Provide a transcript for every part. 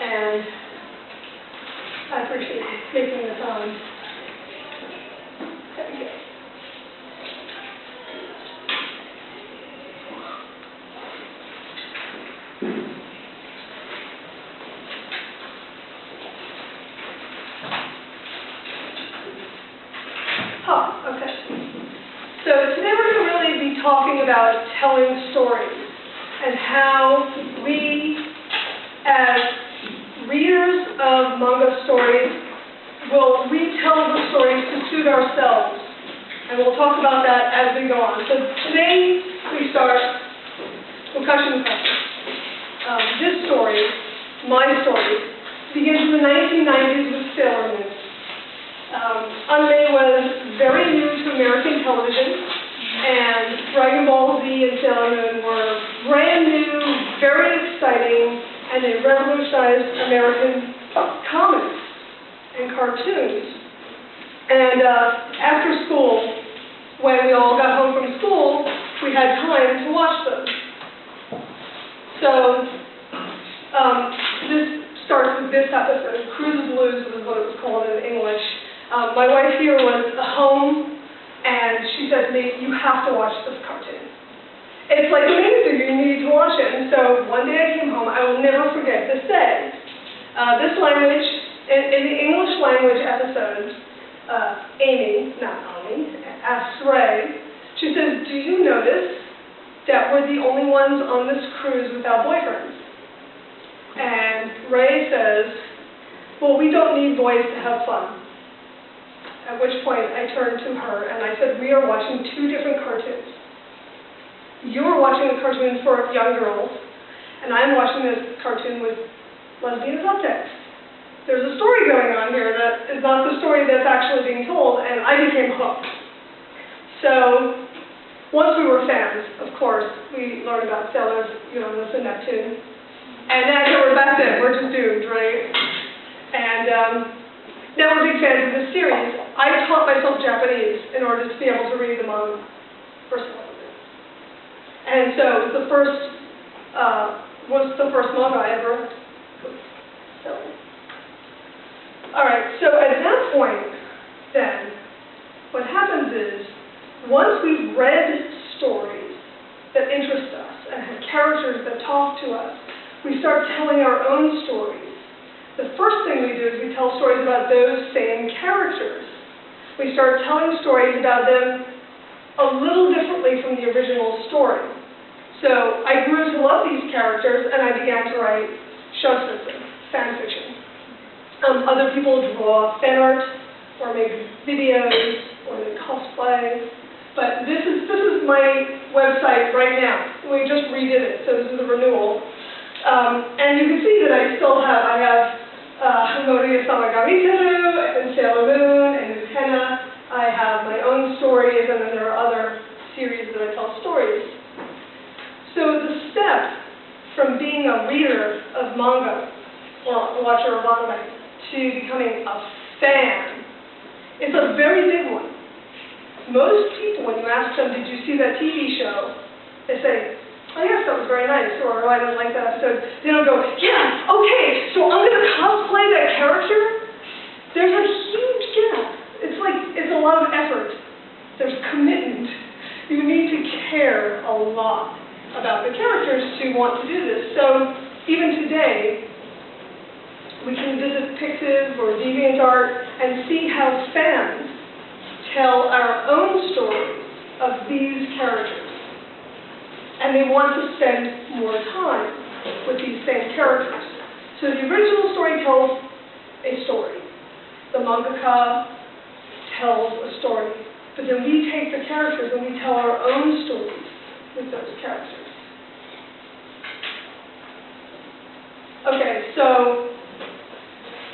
and I appreciate you taking the time. There we go. Okay. So today we're going to really be talking about telling stories and how we, as readers of manga stories, will retell the stories to suit ourselves. And we'll talk about that as we go on. So today we start with question. This story, my story, begins in the 1990s with Sailor Moon. Anime was very new to American television, and Dragon Ball Z and Sailor Moon were brand new, very exciting, and they revolutionized American comics and cartoons. And after school, when we all got home from school, we had time to watch them. So this starts with this episode. Cruise the Blues is what it was called in English. My wife here was home, and she said to me, "You have to watch this cartoon. It's like amazing, you need to watch it." And so one day I came home, I will never forget this day. This language, in the English language episode, Amy, not Ani, asks Ray, she says, "Do you notice that we're the only ones on this cruise without boyfriends?" And Ray says, "Well, we don't need boys to have fun." At which point I turned to her and I said, "We are watching two different cartoons. You're watching a cartoon for young girls, and I'm watching this cartoon with lesbian subtext. There's a story going on here that is not the story that's actually being told," and I became hooked. So once we were fans, of course, we learned about Sailor, Uranus, and Neptune. And then we're back then, we're just doomed, right? And now we're big fans of this series. I taught myself Japanese in order to be able to read the manga first of all. And so it was the first manga I ever read. So, all right, so at that point, then, what happens is, once we've read stories that interest us and have characters that talk to us, we start telling our own stories. The first thing we do is we tell stories about those same characters. We start telling stories about them a little differently from the original story. So I grew to love these characters, and I began to write shoujo fan fiction. Other people draw fan art, or make videos, or make cosplay. But this is my website right now. We just redid it, so this is a renewal. And you can see that I have Hamoriya Samagami-teru, and Sailor Moon, and Utena. I have my own stories, and then there are other series that I tell stories. So the step from being a reader of manga, or a watcher of anime, to becoming a fan is a very big one. Most people, when you ask them, "Did you see that TV show?" they say, "Oh yes, that was very nice," or "Oh, I didn't like that episode." They don't go, "Yeah, okay, so I'm going to cosplay that character." There's a huge gap. It's a lot of effort. There's commitment. You need to care a lot about the characters to want to do this. So even today, we can visit Pixiv or DeviantArt and see how fans tell our own stories of these characters. And they want to spend more time with these same characters. So the original story tells a story. The mangaka tells a story. But then we take the characters and we tell our own stories with those characters. Okay, so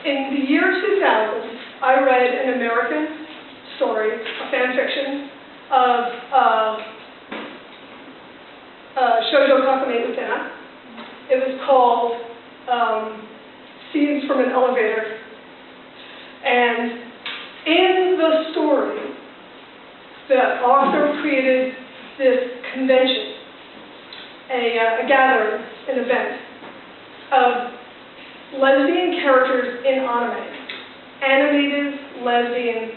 in the year 2000, I read an American story, a fan fiction, of Shoujo Kakame Utena. It was called Scenes from an Elevator. And in the story, the author created this convention, a gathering, an event, of lesbian characters in anime. Animated lesbian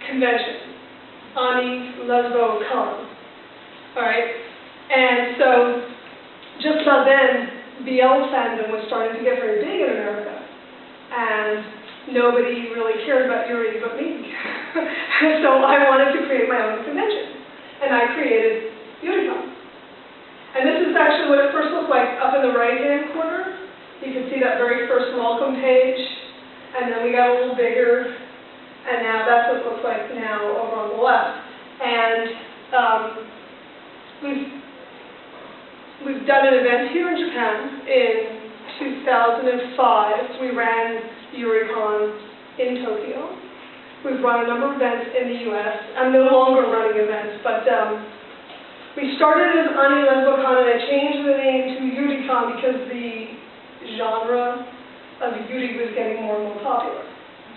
convention. Ani Lesbo Con. Alright? And so, just about then, BL fandom was starting to get very big in America. And nobody really cared about Yuri but me. So I wanted to create my own convention. And I created YuriCon. And this is actually what it first looked like up in the right-hand corner. You can see that very first welcome page. And then we got a little bigger. And now that's what it looks like now over on the left. And we've done an event here in Japan in 2005. We ran YuriCon in Tokyo. We've run a number of events in the US. I'm no longer running events, but we started as Ani LesboCon and I changed the name to YuriCon because the genre of Yuri was getting more and more popular.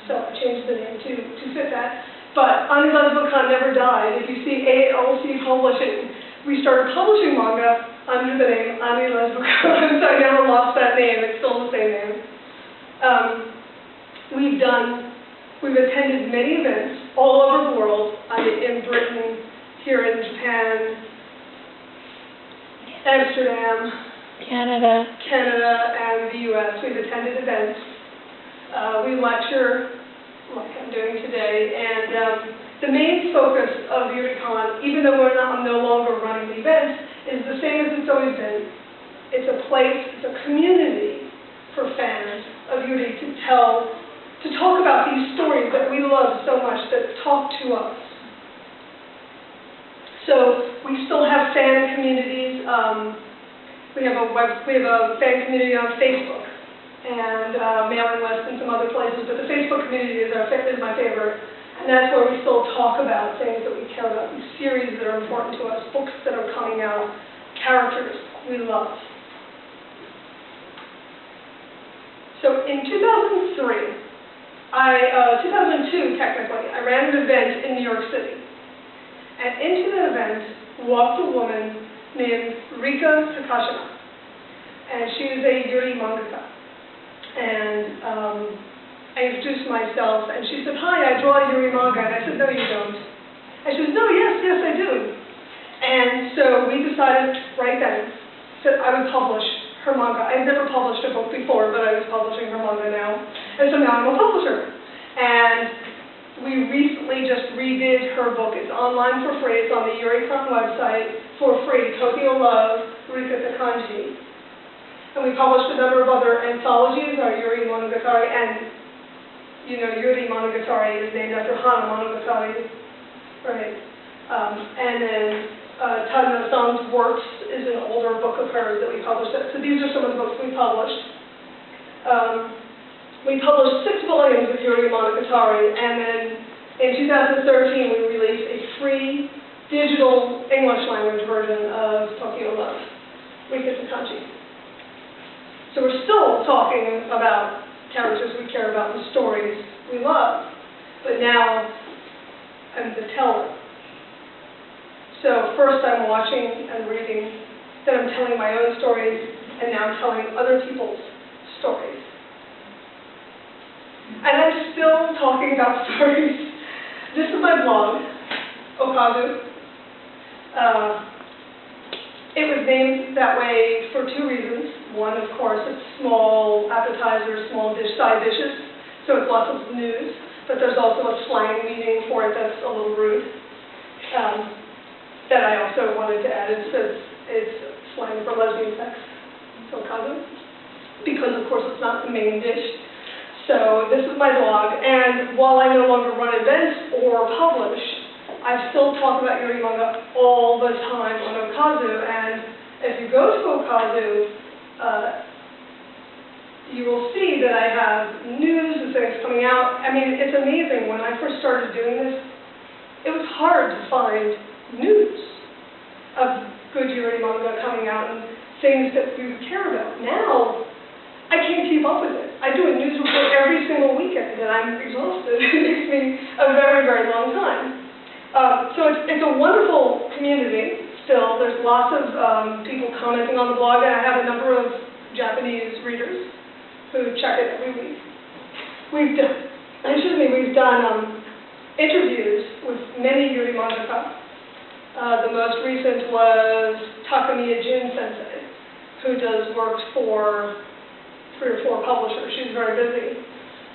So I changed the name to fit that. But Ani LesboCon never died. If you see ALC Publishing, we started publishing manga under the name Ani LesboCon, so I never lost that name. It's still the same name. We've attended many events all over the world, in Britain, here in Japan, Amsterdam, Canada, and the US. We've attended events. We lecture, like I'm doing today, and the main focus of YuriCon, even though I'm no longer running the events, is the same as it's always been. It's a place, it's a community for fans of Yuri to talk about these stories that we love so much, that talk to us. So we still have fan communities. We have a fan community on Facebook and mailing lists and some other places, but the Facebook community is my favorite. And that's where we still talk about things that we care about, these series that are important to us, books that are coming out, characters we love. So in 2002 technically, I ran an event in New York City. And into the event walked a woman named Rika Takashima. And she was a Yuri mangaka. And I introduced myself, and she said, "Hi, I draw Yuri manga." And I said, "No, you don't." And she said, "No, yes, I do." And so we decided right then that I would publish her manga. I've never published a book before, but I was publishing her manga now. And so now I'm a publisher. And we recently just redid her book. It's online for free. It's on the YuriCon website for free. Tokyo Love, Rika Takanji. And we published a number of other anthologies, our Yuri Monogatari, and Yuri Monogatari is named after Hana Monogatari, right? And then Tadano-san's Works is an older book of hers that we published. So these are some of the books we published. We published 6 volumes of Yuri Monogatari, and then in 2013 we released a free digital English language version of Tokyo Love, Rika Takanji. So we're still talking about characters we care about and stories we love, but now I'm the teller. So first I'm watching and reading, then I'm telling my own stories, and now I'm telling other people's stories. And I'm still talking about stories. This is my blog, Okazu. It was named that way for 2 reasons. One, of course, it's small appetizers, small side dishes, so it's lots of news. But there's also a slang meaning for it that's a little rude. That I also wanted to add. It's slang for lesbian sex, so Okazu. Because, of course, it's not the main dish. So this is my blog, and while I no longer run events or publish, I still talk about Yuri manga all the time on Okazu, and if you go to Okazu, you will see that I have news and things coming out. I mean, it's amazing. When I first started doing this, it was hard to find news of good Yuri manga coming out and things that you care about. Now, I can't keep up with it. I do a news report every single weekend, and I'm exhausted. It takes me a very, very long time. So it's a wonderful community still. There's lots of people commenting on the blog, and I have a number of Japanese readers who check it every week. We've done interviews with many Yuri mangaka. The most recent was Takamiya Jin Sensei, who does work for 3 or 4 publishers. She's very busy.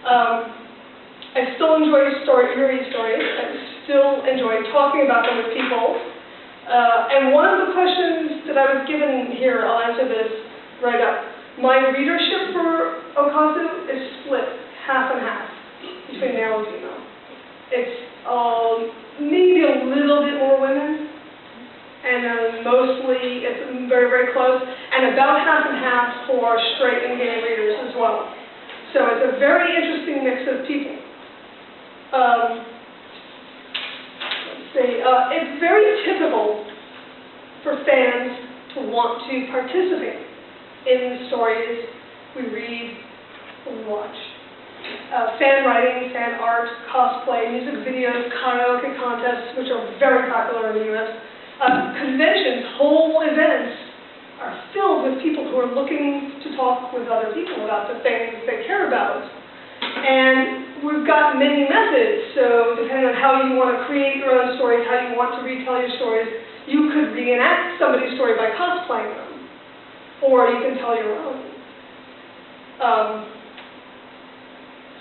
I still enjoy Yuri stories. I still enjoy talking about them with people. And one of the questions that I was given here, I'll answer this right up. My readership for Okazu is split half and half between male and female. It's maybe a little bit more women, and mostly it's very, very close, and about half and half for straight and gay readers as well. So it's a very interesting mix of people. It's very typical for fans to want to participate in the stories we read or we watch. Fan writing, fan art, cosplay, music videos, karaoke contests, which are very popular in the US. Conventions, whole events are filled with people who are looking to talk with other people about the things they care about. And we've got many methods, so depending on how you want to create your own stories, how you want to retell your stories, you could reenact somebody's story by cosplaying them, or you can tell your own.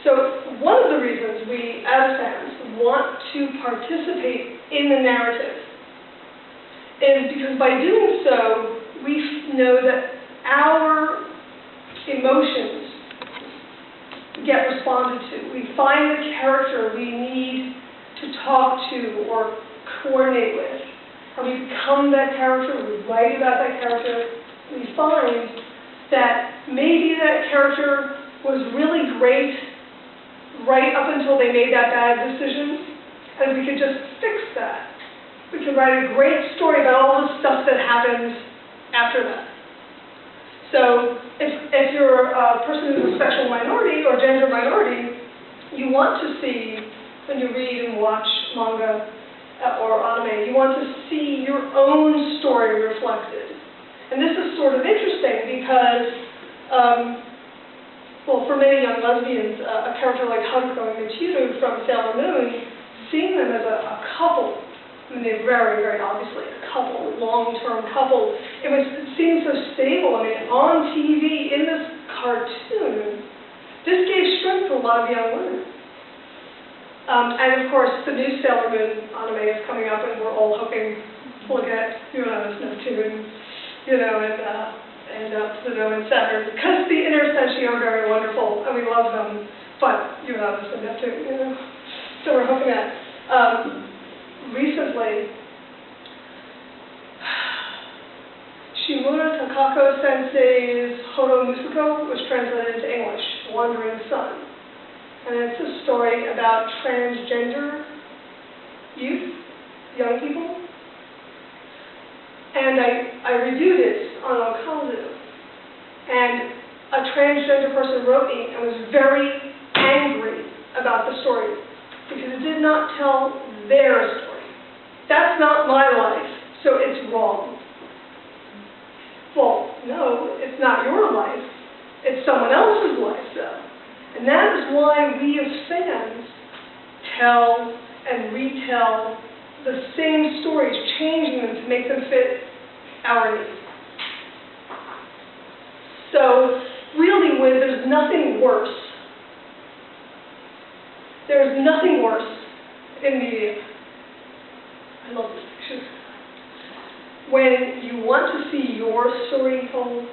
So one of the reasons we, as fans, want to participate in the narrative is because by doing so, we know that our emotions get responded to. We find the character we need to talk to or coordinate with. And we become that character, we write about that character. We find that maybe that character was really great right up until they made that bad decision, and we could just fix that. We can write a great story about all the stuff that happens after that. So if you're a person who's a sexual minority or gender minority, you want to see, when you read and watch manga or anime, you want to see your own story reflected. And this is sort of interesting because, well, for many young lesbians, a character like Haruko and Michiru from Sailor Moon, seeing them as a couple, I mean, they're very, very obviously a couple, long-term couple. It seemed so stable. I mean, on TV, in this cartoon, this gave strength to a lot of young women. And of course, the new Sailor Moon anime is coming up, and we're all hoping we'll get Neptune, and Pluto and Saturn, because the intersensei are very wonderful, and we love them, but Uranus and Neptune, So we're hoping that. Recently, Shimura Takako Sensei's Horo Musuko was translated into English, Wandering Sun. And it's a story about transgender youth, young people. And I reviewed it on Okazu. And a transgender person wrote me and was very angry about the story because it did not tell their story. That's not my life, so it's wrong. Well, no, it's not your life. It's someone else's life, though. And that is why we as fans tell and retell the same stories, changing them to make them fit our needs. So, really, there's nothing worse. There's nothing worse in media. I love this picture. When you want to see your story told,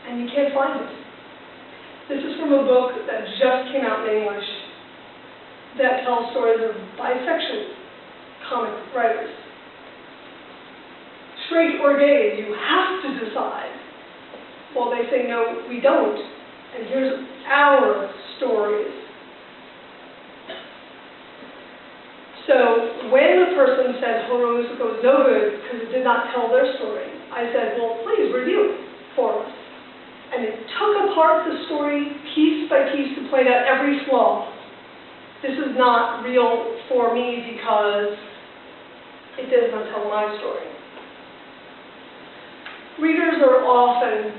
and you can't find it. This is from a book that just came out in English that tells stories of bisexual comic writers. Straight or gay, you have to decide. Well, they say, no, we don't. And here's our stories. So when the person said Horo Musuko is no good because it did not tell their story, I said, well, please review it for us. And it took apart the story piece by piece to point out every flaw. This is not real for me because it does not tell my story. Readers are often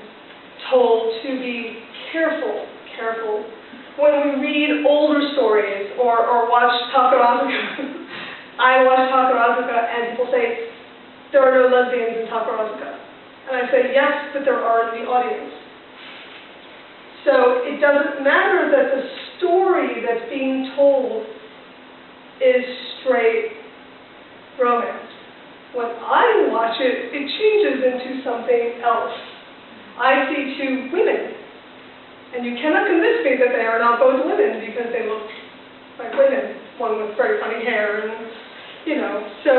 told to be careful when we read older stories or watch Takarazuka. I watch Takarazuka and people say, there are no lesbians in Takarazuka. And I say, yes, but there are in the audience. So it doesn't matter that the story that's being told is straight romance. When I watch it, it changes into something else. I see two women, and you cannot convince me that they are not both women because they look like women, one with very funny hair, and you know. So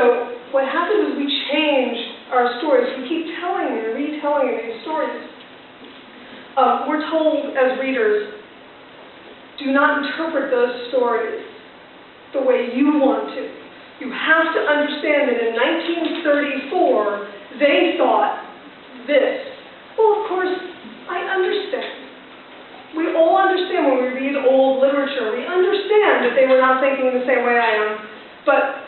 what happens is we change our stories. We keep telling and retelling these stories. We're told as readers, do not interpret those stories the way you want to. You have to understand that in 1934, they thought this. Well, of course, I understand. We all understand when we read old literature. We understand that they were not thinking the same way I am. But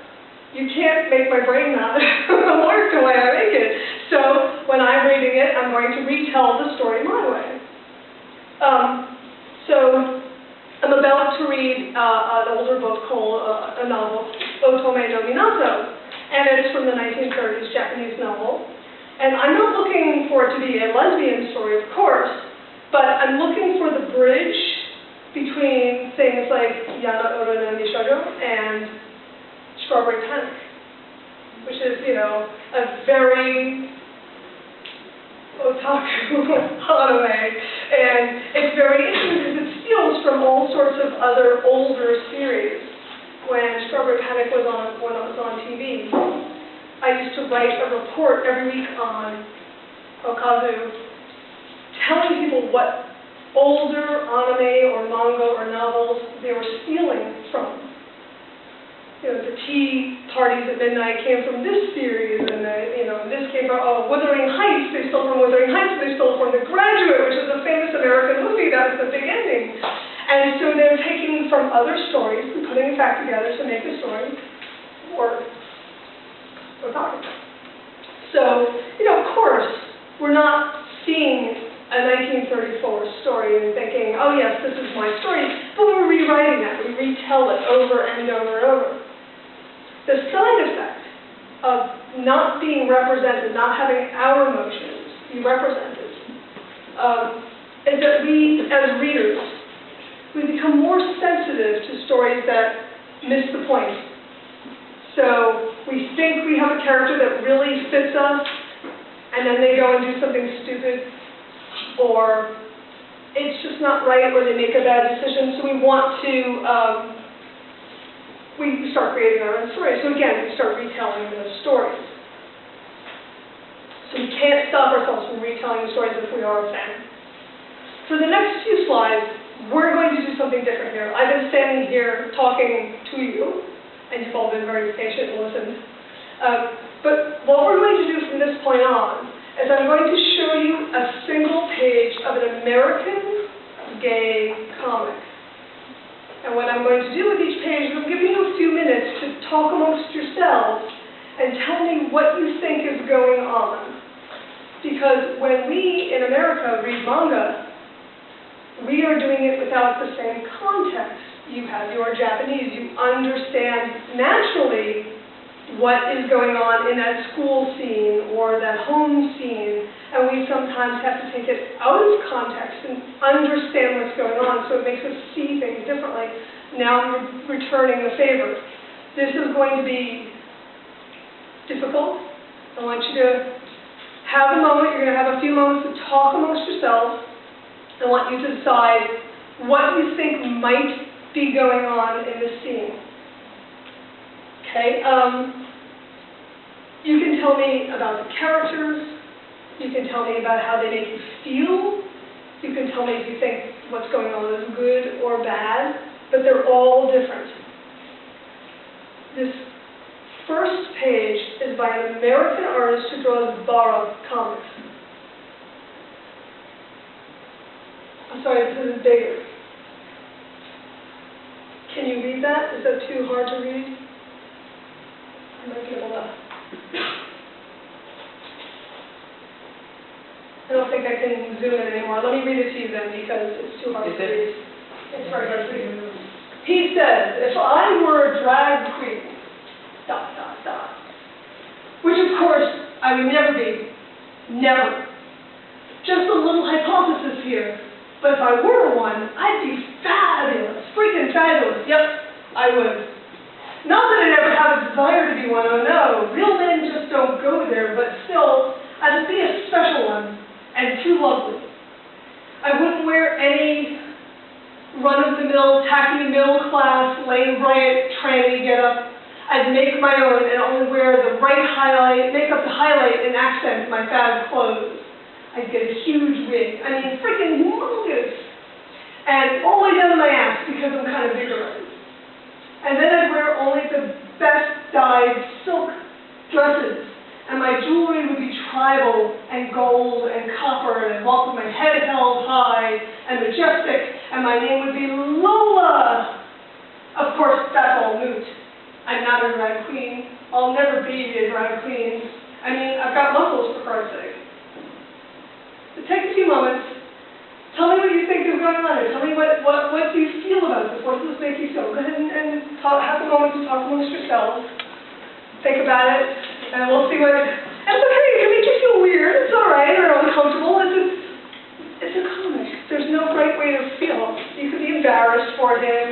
you can't make my brain not work the way I make it. So when I'm reading it, I'm going to retell the story my way. So I'm about to read an older book called a novel, Otome no Minato, and it's from the 1930s Japanese novel. And I'm not looking for it to be a lesbian story, of course, but I'm looking for the bridge between things like Yana Oro no Nishojo and Strawberry Panic, which is, you know, a very otaku anime, and it's very interesting because it steals from all sorts of other older series. When Strawberry Panic was on TV, I used to write a report every week on Okazu, telling people what older anime or manga or novels they were stealing from. You know, the tea parties at midnight came from this series, and this came from Wuthering Heights. They stole from Wuthering Heights. They stole from The Graduate, which is a famous American movie. That was the big ending. And so they're taking from other stories and putting it back together to make a story more otaku. So, you know, of course, we're not seeing a 1934 story and thinking, oh yes, this is my story, but we're rewriting that. We retell it over and over and over. The side effect of not being represented, not having our emotions be represented, is that we, as readers, we become more sensitive to stories that miss the point. So we think we have a character that really fits us, and then they go and do something stupid, or it's just not right, or they make a bad decision, so we want to, we start creating our own stories. So again, we start retelling those stories. So we can't stop ourselves from retelling the stories if we are a fan. For the next few slides, we're going to do something different here. I've been standing here talking to you, and you've all been very patient and listened. But what we're going to do from this point on is I'm going to show you a single page of an American gay comic. And what I'm going to do with each page is I'm giving you a few minutes to talk amongst yourselves and tell me what you think is going on. Because when we in America read manga, we are doing it without the same context. You have your Japanese, you understand naturally what is going on in that school scene or that home scene, and we sometimes have to take it out of context and understand what's going on, so it makes us see things differently. Now I'm returning the favor. This is going to be difficult. I want you to have a moment. You're going to have a few moments to talk amongst yourselves. I want you to decide what you think might be going on in this scene. Okay, you can tell me about the characters, you can tell me about how they make you feel, you can tell me if you think what's going on is good or bad, but they're all different. This first page is by an American artist who draws Bara comics. I'm sorry, this is bigger. Can you read that? Is that too hard to read? I might be able to. I don't think I can zoom in anymore. Let me read it to you then, because it's too hard to read. It's very hard to read. He says, if I were a drag queen, ... Which, of course, I would never be. Never. Just a little hypothesis here. But if I were one, I'd be fabulous. Freaking fabulous. Yep, I would. Not that I'd ever have a desire to be one, oh no. Real men just don't go there, but still, I'd be a special one, and too lovely. I wouldn't wear any run-of-the-mill, tacky middle-class, lane-bright, tranny get-up. I'd make my own and only wear the right highlight, makeup to highlight and accent my fab clothes. I'd get a huge wig. I mean, freaking humongous. And all the way down to my ass because I'm kind of vigorous. And then I'd wear only the best dyed silk dresses. And my jewelry would be tribal and gold and copper, and I'd walk with my head held high and majestic, and my name would be Lola. Of course, that's all moot. I'm not a drag queen. I'll never be a drag queen. I mean, I've got muscles, for Christ's sake. So take a few moments. Tell me what you think is going on. Tell me what do you feel about this? What does this make you feel? Go ahead and have a moment to talk amongst yourselves. Think about it, and we'll see what... And it's okay, it can make you feel weird. It's all right, or uncomfortable. It's a comic. There's no right way to feel. You could be embarrassed for him,